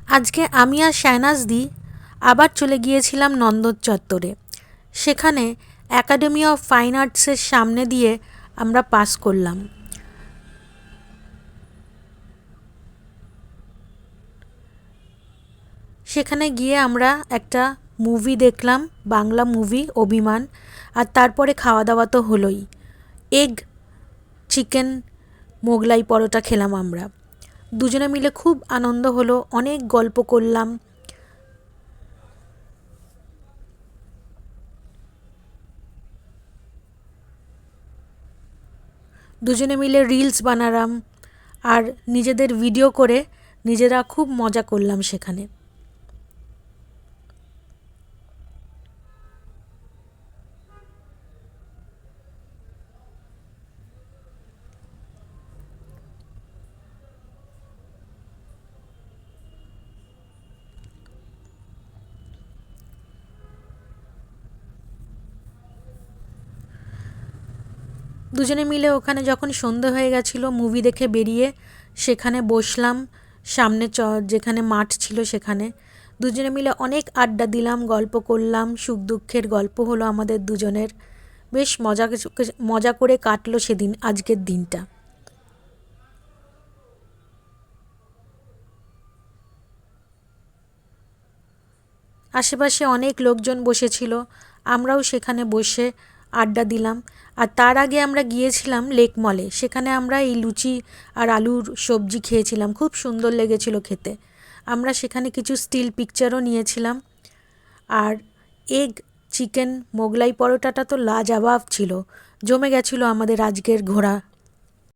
আজকে আমি আর শাহনাজদি আবার চলে গিয়েছিলাম নন্দন চত্বরে। সেখানে একাডেমি অফ ফাইন আর্টসের সামনে দিয়ে আমরা পাস করলাম। সেখানে গিয়ে আমরা একটা মুভি দেখলাম, বাংলা মুভি অভিমান। আর তারপরে খাওয়া দাওয়া তো হলোই। এগ চিকেন মোগলাই পরোটা খেলাম আমরা। দুজনে মিলে খুব আনন্দ হলো, অনেক গল্প করলাম। দুজনে মিলে রিলস বানালাম আর নিজেদের ভিডিও করে নিজেরা খুব মজা করলাম সেখানে। দুজনে মিলে ওখানে যখন সন্ধে হয়ে গেছিলো মুভি দেখে বেরিয়ে সেখানে বসলাম, সামনে যেখানে মাঠ ছিল সেখানে। দুজনে মিলে অনেক আড্ডা দিলাম, গল্প করলাম, সুখ দুঃখের গল্প হলো আমাদের দুজনের। বেশ মজা করে কাটলো সেদিন, আজকের দিনটা। আশেপাশে অনেক লোকজন বসেছিল, আমরাও সেখানে বসে আড্ডা দিলাম। আর তার আগে আমরা গিয়েছিলাম লেক মলে, সেখানে আমরা এই লুচি আর আলুর সবজি খেয়েছিলাম, খুব সুন্দর লেগেছিল খেতে। আমরা সেখানে কিছু স্টিল পিকচারও নিয়েছিলাম। আর এগ চিকেন মোগলাই পরোটাটা তো লাজবাব ছিল, জমে গেছিলো আমাদের আজকের ঘোরা।